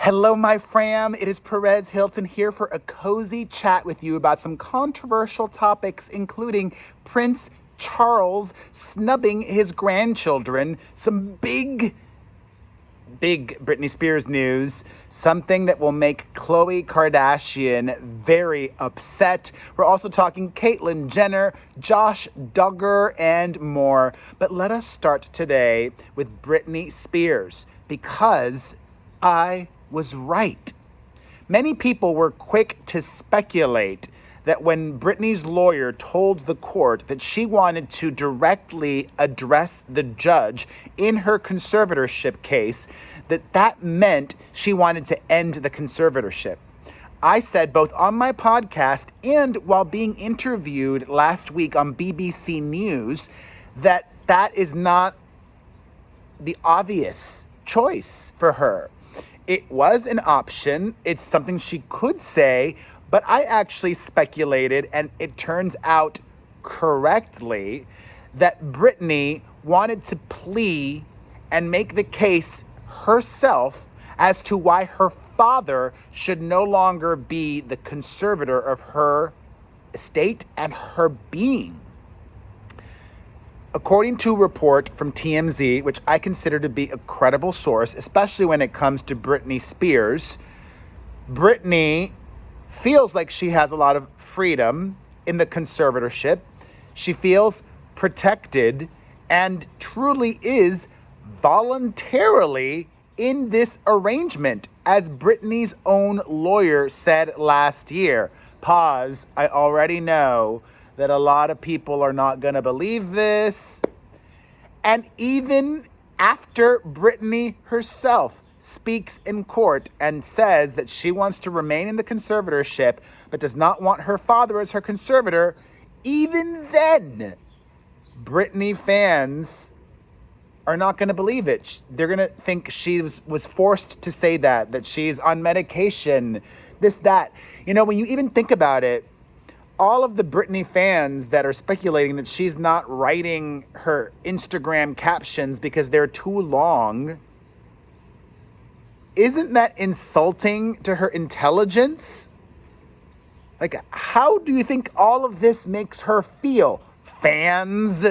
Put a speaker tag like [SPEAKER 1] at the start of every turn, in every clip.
[SPEAKER 1] Hello, my fam. It is Perez Hilton here for a cozy chat with you about some controversial topics, including Prince Charles snubbing his grandchildren, some big Britney Spears news, something that will make Khloe Kardashian very upset. We're also talking Caitlyn Jenner, Josh Duggar, and more. But let us start today with Britney Spears, because I was right. Many people were quick to speculate that when Britney's lawyer told the court that she wanted to directly address the judge in her conservatorship case, that meant she wanted to end the conservatorship. I said both on my podcast and while being interviewed last week on BBC News that is not the obvious choice for her. It was an option. It's something she could say, but I actually speculated, and it turns out correctly, that Britney wanted to plea and make the case herself as to why her father should no longer be the conservator of her estate and her being. According to a report from TMZ, which I consider to be a credible source, especially when it comes to Britney Spears, Britney feels like she has a lot of freedom in the conservatorship. She feels protected and truly is voluntarily in this arrangement, as Britney's own lawyer said last year. Pause. I already know that a lot of people are not going to believe this. And even after Britney herself speaks in court and says that she wants to remain in the conservatorship but does not want her father as her conservator, even then, Britney fans are not going to believe it. They're going to think she was forced to say that she's on medication, this, that. You know, when you even think about it, all of the Britney fans that are speculating that she's not writing her Instagram captions because they're too long, isn't that insulting to her intelligence? Like, how do you think all of this makes her feel, fans?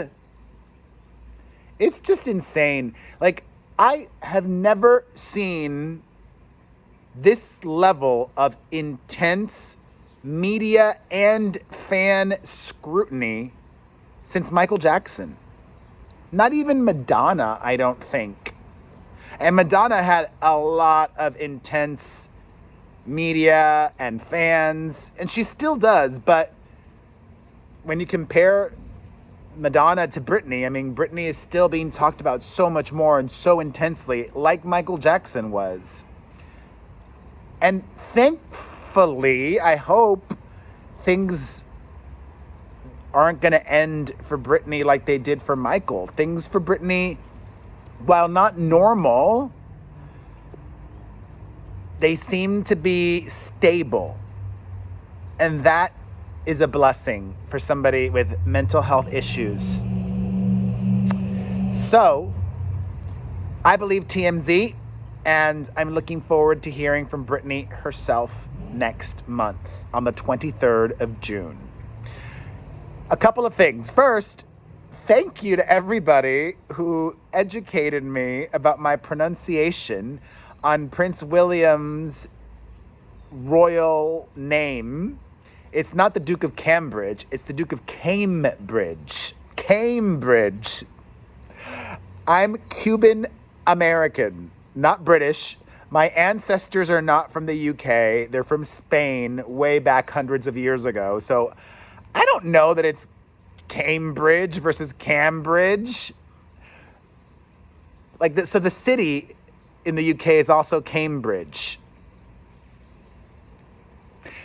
[SPEAKER 1] It's just insane. Like, I have never seen this level of intense media and fan scrutiny since Michael Jackson. Not even Madonna, I don't think. And Madonna had a lot of intense media and fans, and she still does, but when you compare Madonna to Britney, I mean, Britney is still being talked about so much more and so intensely, like Michael Jackson was. And thankfully, I hope things aren't going to end for Britney like they did for Michael. Things for Britney, while not normal, they seem to be stable. And that is a blessing for somebody with mental health issues. So, I believe TMZ, and I'm looking forward to hearing from Britney herself next month on the 23rd of June. A couple of things. First, thank you to everybody who educated me about my pronunciation on Prince William's royal name. It's not the Duke of Cambridge, it's the Duke of Cambridge. Cambridge. I'm Cuban American, not British. My ancestors are not from the UK. They're from Spain way back hundreds of years ago. So I don't know that it's Cambridge versus Cambridge. So the city in the UK is also Cambridge.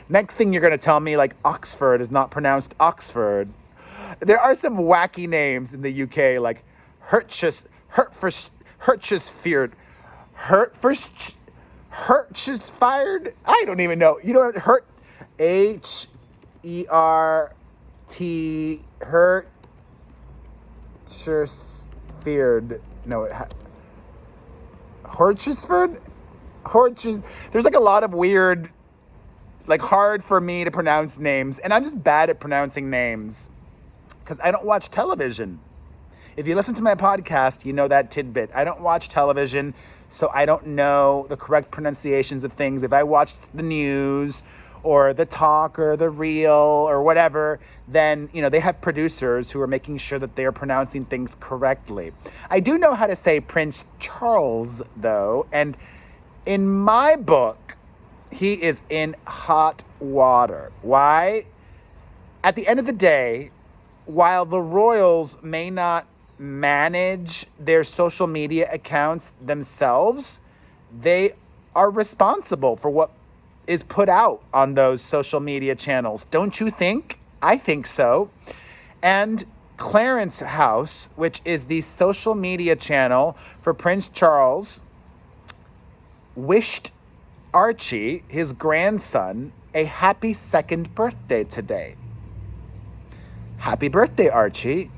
[SPEAKER 1] Next thing you're going to tell me, like, Oxford is not pronounced Oxford. There are some wacky names in the UK, like Hertfordshire. Hertfordshire? I don't even know. You know, Hert, Hertfordshire. No, Hertfordshire? There's like a lot of weird, like hard for me to pronounce names. And I'm just bad at pronouncing names because I don't watch television. If you listen to my podcast, you know that tidbit. I don't watch television, so I don't know the correct pronunciations of things. If I watched the news or the talk or the reel or whatever, then, they have producers who are making sure that they are pronouncing things correctly. I do know how to say Prince Charles, though, and in my book, he is in hot water. Why? At the end of the day, while the royals may not manage their social media accounts themselves, they are responsible for what is put out on those social media channels. Don't you think? I think so. And Clarence House, which is the social media channel for Prince Charles, wished Archie, his grandson, a happy second birthday today. Happy birthday, Archie.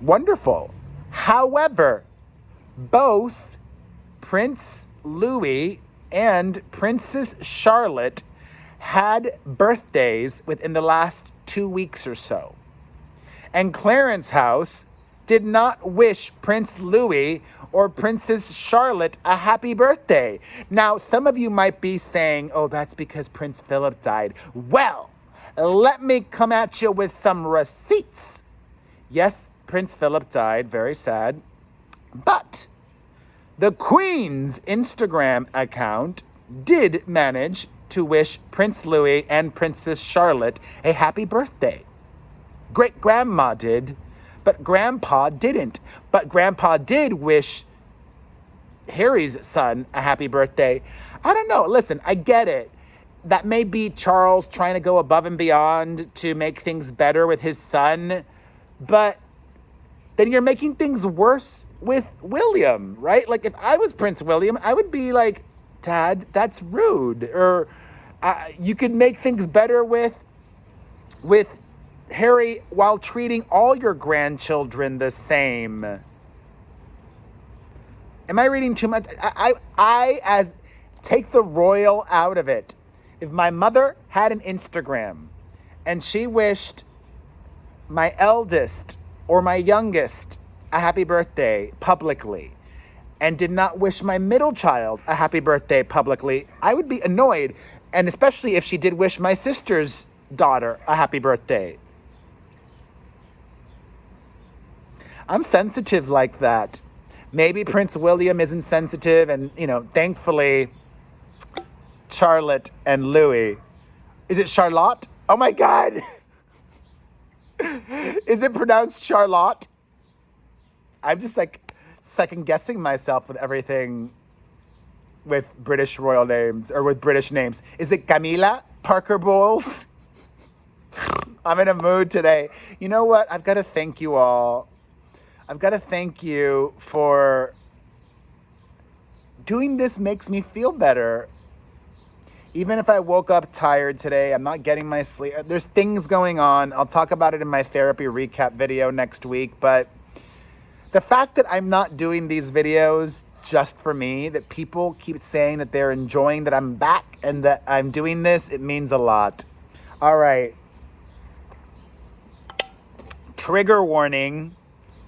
[SPEAKER 1] Wonderful. However, both Prince Louis and Princess Charlotte had birthdays within the last 2 weeks or so. And Clarence House did not wish Prince Louis or Princess Charlotte a happy birthday. Now, some of you might be saying, oh, that's because Prince Philip died. Well, let me come at you with some receipts. Yes, Prince Philip died, very sad. But the Queen's Instagram account did manage to wish Prince Louis and Princess Charlotte a happy birthday. Great-grandma did, but Grandpa didn't. But Grandpa did wish Harry's son a happy birthday. I don't know. Listen, I get it. That may be Charles trying to go above and beyond to make things better with his son, but then you're making things worse with William, right? Like, if I was Prince William, I would be like, Dad, that's rude. Or you could make things better with Harry while treating all your grandchildren the same. Am I reading too much? I take the royal out of it. If my mother had an Instagram and she wished my eldest or my youngest a happy birthday publicly and did not wish my middle child a happy birthday publicly, I would be annoyed. And especially if she did wish my sister's daughter a happy birthday. I'm sensitive like that. Maybe Prince William isn't sensitive, and, thankfully, Charlotte and Louis. Is it Charlotte? Oh my God. Is it pronounced Charlotte? I'm just like second guessing myself with everything with British royal names or with British names. Is it Camilla Parker Bowles? I'm in a mood today. You know what? I've got to thank you all. I've got to thank you for doing this. Makes me feel better. Even if I woke up tired today, I'm not getting my sleep. There's things going on. I'll talk about it in my therapy recap video next week. But the fact that I'm not doing these videos just for me, that people keep saying that they're enjoying that I'm back and that I'm doing this, it means a lot. All right. Trigger warning.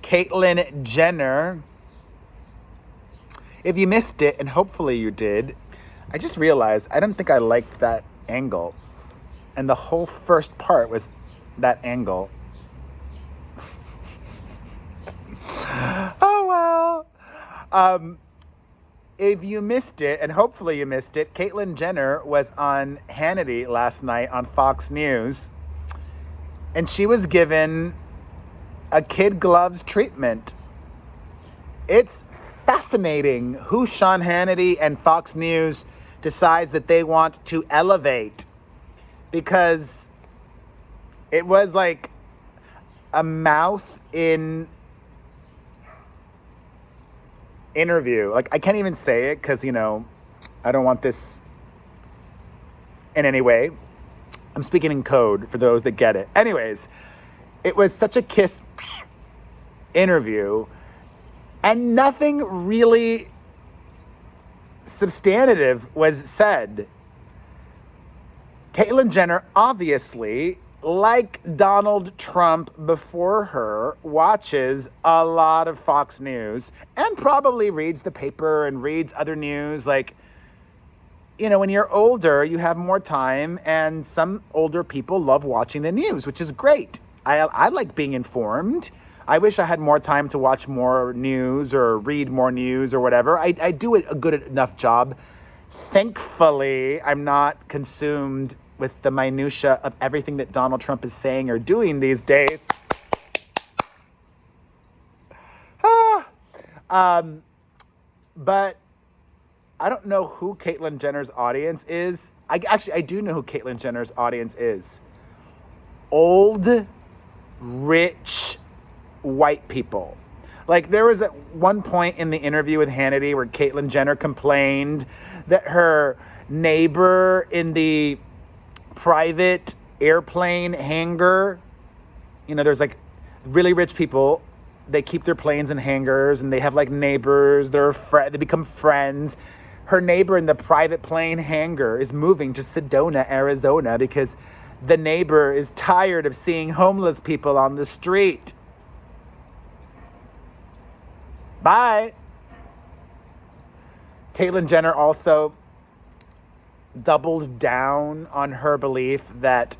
[SPEAKER 1] Caitlyn Jenner. If you missed it, and hopefully you did, I just realized I don't think I liked that angle. And the whole first part was that angle. Oh, well. If you missed it, and hopefully you missed it, Caitlyn Jenner was on Hannity last night on Fox News. And she was given a kid gloves treatment. It's fascinating who Sean Hannity and Fox News decides that they want to elevate, because it was like a mouth in interview. Like, I can't even say it because, I don't want this in any way. I'm speaking in code for those that get it. Anyways, it was such a kiss interview, and nothing really substantive was said. Caitlyn Jenner, obviously, like Donald Trump before her, watches a lot of Fox News and probably reads the paper and reads other news. Like, you know, when you're older, you have more time, and some older people love watching the news, which is great. I like being informed. I wish I had more time to watch more news or read more news or whatever. I do a good enough job. Thankfully, I'm not consumed with the minutia of everything that Donald Trump is saying or doing these days. But I don't know who Caitlyn Jenner's audience is. I do know who Caitlyn Jenner's audience is. Old, rich, white people. Like, there was at one point in the interview with Hannity where Caitlyn Jenner complained that her neighbor in the private airplane hangar, you know, there's like really rich people, they keep their planes in hangars and they have like neighbors, they become friends. Her neighbor in the private plane hangar is moving to Sedona, Arizona, because the neighbor is tired of seeing homeless people on the street. Bye. Caitlyn Jenner also doubled down on her belief that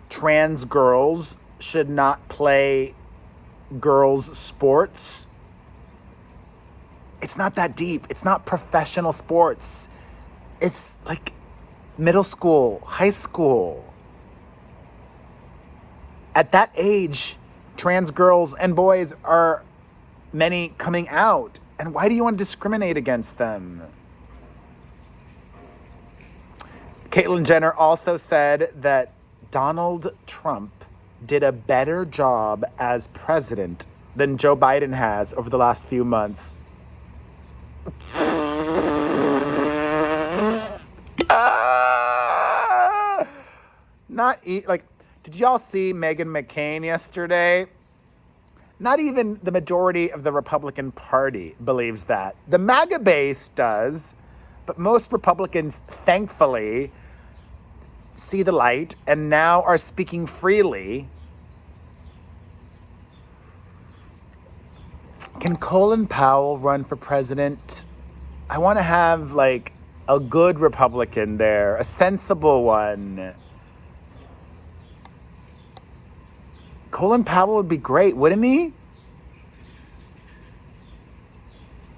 [SPEAKER 1] trans girls should not play girls' sports. It's not that deep. It's not professional sports. It's like middle school, high school. At that age, trans girls and boys are many coming out. And why do you want to discriminate against them? Caitlyn Jenner also said that Donald Trump did a better job as president than Joe Biden has over the last few months. Did y'all see Meghan McCain yesterday? Not even the majority of the Republican Party believes that. The MAGA base does, but most Republicans, thankfully, see the light and now are speaking freely. Can Colin Powell run for president? I want to have like a good Republican there, a sensible one. Colin Powell would be great, wouldn't he?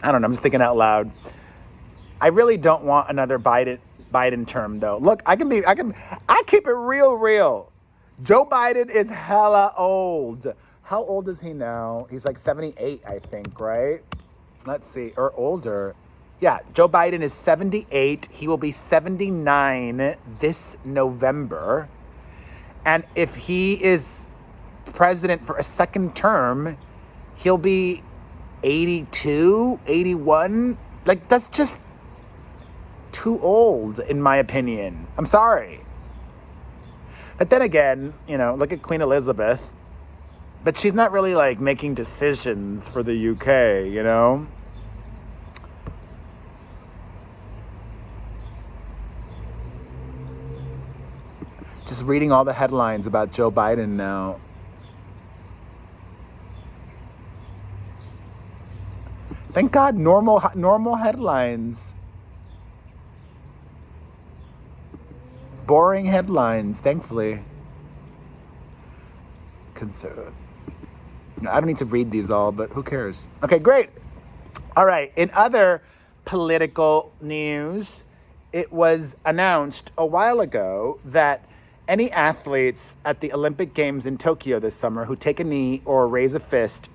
[SPEAKER 1] I don't know, I'm just thinking out loud. I really don't want another Biden term though. Look, I keep it real. Joe Biden is hella old. How old is he now? He's like 78, I think, right? Let's see, or older. Yeah, Joe Biden is 78. He will be 79 this November. And if he is president for a second term, he'll be 82, 81. Like, that's just too old, in my opinion. I'm sorry. But then again, you know, look at Queen Elizabeth. But she's not really, like, making decisions for the UK, you know? Just reading all the headlines about Joe Biden now. Thank God, normal headlines. Boring headlines, thankfully. I don't need to read these all, but who cares? Okay, great. All right, in other political news, it was announced a while ago that any athletes at the Olympic Games in Tokyo this summer who take a knee or raise a fist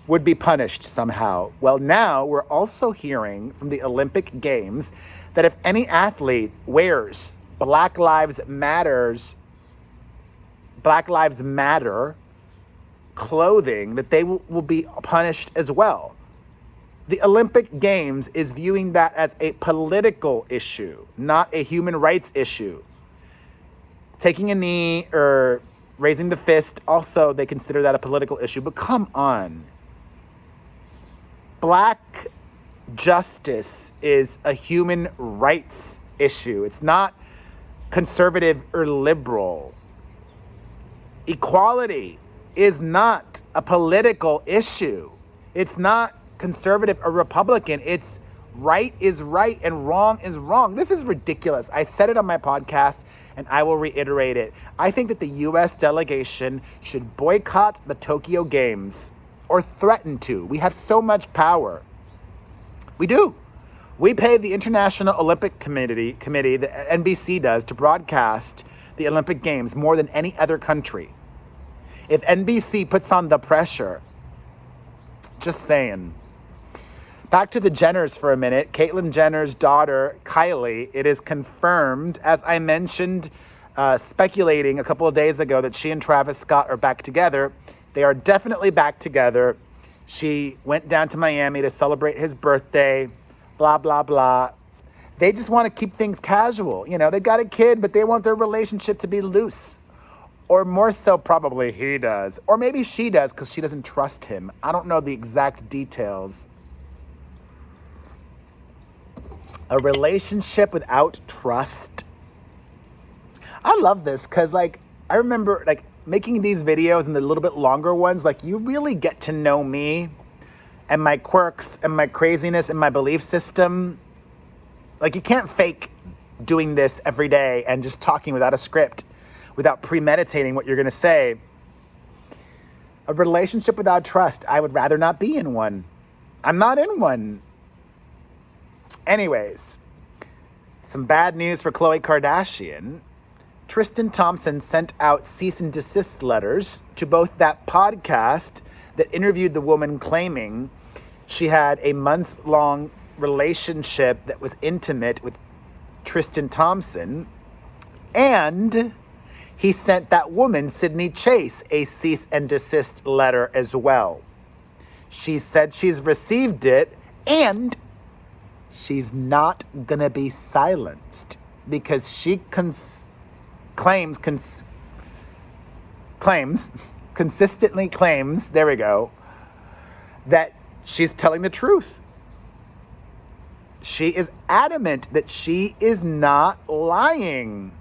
[SPEAKER 1] would be punished somehow. Well, now we're also hearing from the Olympic Games that if any athlete wears Black Lives Matter clothing, that they will be punished as well. The Olympic Games is viewing that as a political issue, not a human rights issue. Taking a knee or raising the fist, also they consider that a political issue. But come on. Black justice is a human rights issue. It's not conservative or liberal. Equality is not a political issue. It's not conservative or Republican. It's right is right and wrong is wrong. This is ridiculous. I said it on my podcast and I will reiterate it. I think that the U.S. delegation should boycott the Tokyo Games or threaten to. We have so much power. We do. We pay the International Olympic Committee, the NBC does, to broadcast the Olympic Games more than any other country. If NBC puts on the pressure, just saying. Back to the Jenners for a minute. Caitlyn Jenner's daughter, Kylie, it is confirmed, as I mentioned, speculating a couple of days ago, that she and Travis Scott are back together. They are definitely back together. She went down to Miami to celebrate his birthday, blah, blah, blah. They just want to keep things casual. You know, they got a kid, but they want their relationship to be loose. Or more so, probably he does. Or maybe she does because she doesn't trust him. I don't know the exact details. A relationship without trust. I love this because, like, I remember, like, making these videos and the little bit longer ones, like, you really get to know me and my quirks and my craziness and my belief system. Like, you can't fake doing this every day and just talking without a script, without premeditating what you're going to say. A relationship without trust, I would rather not be in one. I'm not in one. Anyways, some bad news for Khloe Kardashian. Tristan Thompson sent out cease and desist letters to both that podcast that interviewed the woman claiming she had a months-long relationship that was intimate with Tristan Thompson, and he sent that woman, Sydney Chase, a cease and desist letter as well. She said she's received it, and she's not gonna be silenced because she consistently claims, there we go, that she's telling the truth. She is adamant that she is not lying.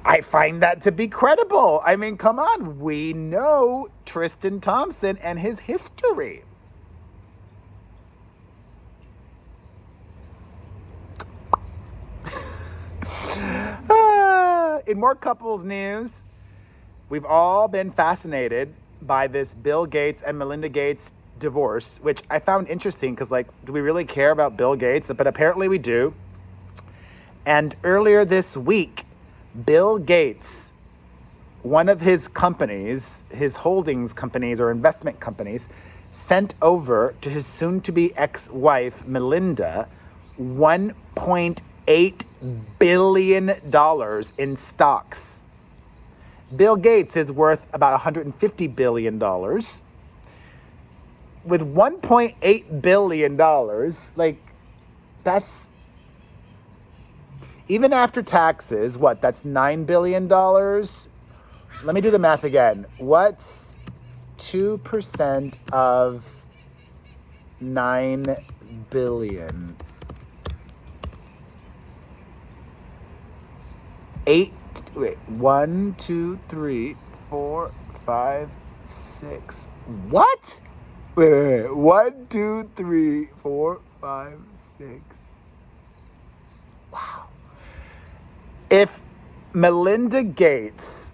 [SPEAKER 1] I find that to be credible. I mean, come on. We know Tristan Thompson and his history. In more couples news, we've all been fascinated by this Bill Gates and Melinda Gates divorce, which I found interesting because, like, do we really care about Bill Gates? But apparently we do. And earlier this week, Bill Gates, one of his companies, his holdings companies or investment companies, sent over to his soon-to-be ex-wife, Melinda, $1.8 billion in stocks. Bill Gates is worth about $150 billion. With $1.8 billion, like, that's, even after taxes, what, that's $9 billion? Let me do the math again. What's 2% of 9 billion? 1, 2, 3, 4, 5, 6. What? Wait. 1, 2, 3, 4, 5, 6. Wow. If Melinda Gates,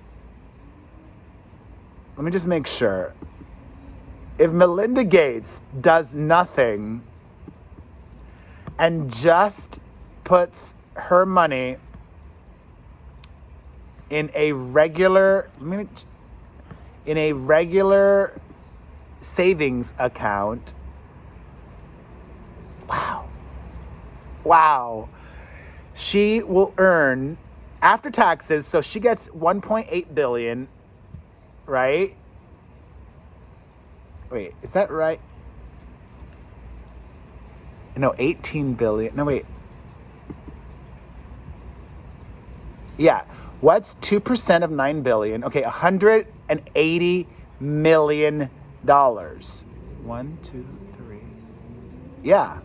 [SPEAKER 1] let me just make sure. If Melinda Gates does nothing and just puts her money in a regular savings account, wow, she will earn after taxes. So she gets 1.8 billion, right? Wait, is that right? No, 18 billion. No, wait. Yeah. What's 2% of 9 billion? Okay, $180 million. One, two, three. Yeah.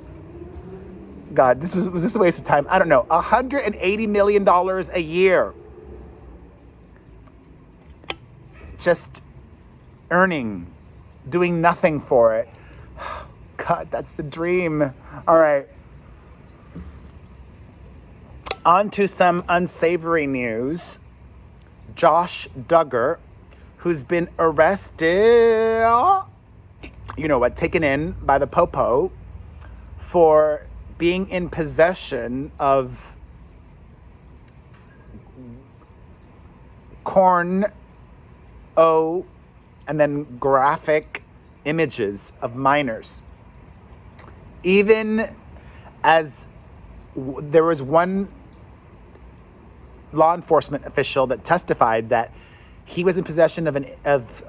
[SPEAKER 1] God, was this a waste of time? I don't know. $180 million a year. Just earning, doing nothing for it. God, that's the dream. All right. On to some unsavory news. Josh Duggar, who's been arrested, taken in by the Popo for being in possession of and then graphic images of minors. Even as there was one law enforcement official that testified that he was in possession of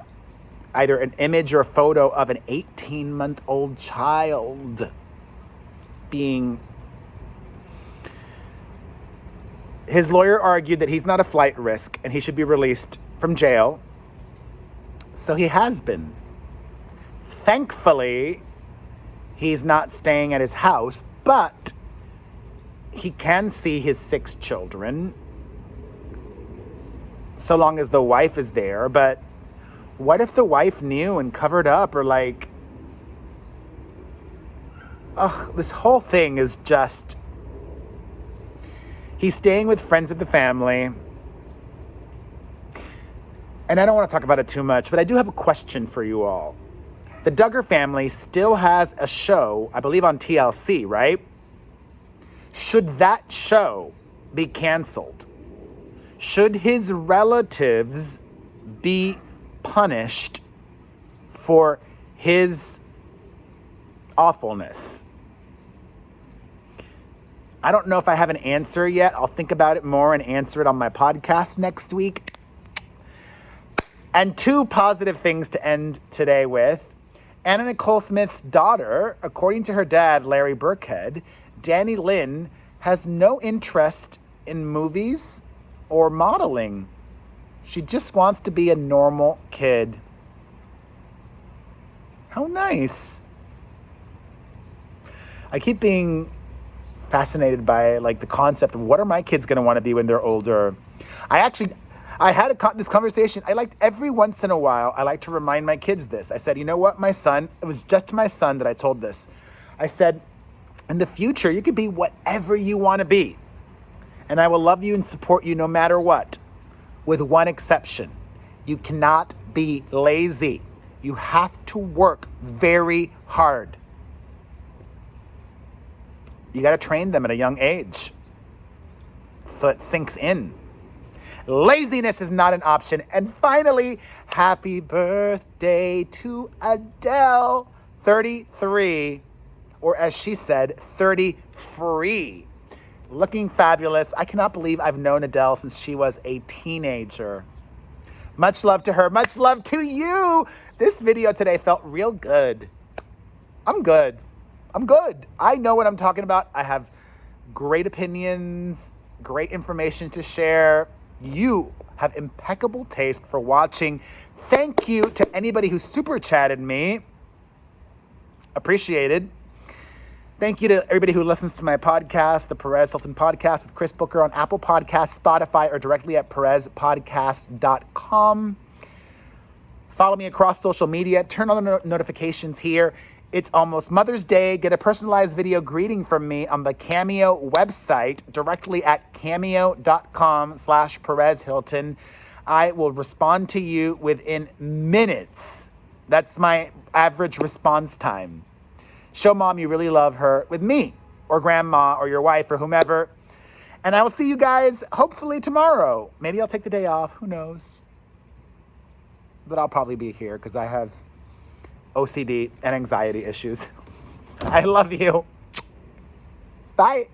[SPEAKER 1] either an image or a photo of an 18-month-old child being... His lawyer argued that he's not a flight risk and he should be released from jail. So he has been. Thankfully, he's not staying at his house, but he can see his 6 children so long as the wife is there. But what if the wife knew and covered up, or this whole thing is just... He's staying with friends of the family. And I don't want to talk about it too much, but I do have a question for you all. The Duggar family still has a show, I believe on TLC, right? Should that show be canceled? Should his relatives be punished for his awfulness? I don't know if I have an answer yet. I'll think about it more and answer it on my podcast next week. And 2 positive things to end today with. Anna Nicole Smith's daughter, according to her dad, Larry Burkhead, Danny Lynn, has no interest in movies or modeling. She just wants to be a normal kid. How nice. I keep being fascinated by the concept of what are my kids going to want to be when they're older. I had this conversation. Every once in a while, I like to remind my kids this. I said, you know what, my son, it was just to my son that I told this. I said, in the future, you could be whatever you want to be. And I will love you and support you no matter what. With one exception. You cannot be lazy. You have to work very hard. You got to train them at a young age so it sinks in. Laziness is not an option. And finally, happy birthday to Adele, 33, or as she said, 33. Looking fabulous. I cannot believe I've known Adele since she was a teenager. Much love to her. Much love to you. This video today felt real good. I'm good. I know what I'm talking about. I have great opinions, great information to share. You have impeccable taste for watching. Thank you to anybody who super chatted me. Appreciated. Thank you to everybody who listens to my podcast, the Perez Hilton Podcast with Chris Booker on Apple Podcasts, Spotify, or directly at perezpodcast.com. Follow me across social media. Turn on the notifications here. It's almost Mother's Day. Get a personalized video greeting from me on the Cameo website directly at cameo.com/Perez Hilton. I will respond to you within minutes. That's my average response time. Show mom you really love her with me or grandma or your wife or whomever. And I will see you guys hopefully tomorrow. Maybe I'll take the day off. Who knows? But I'll probably be here because I have OCD and anxiety issues. I love you. Bye.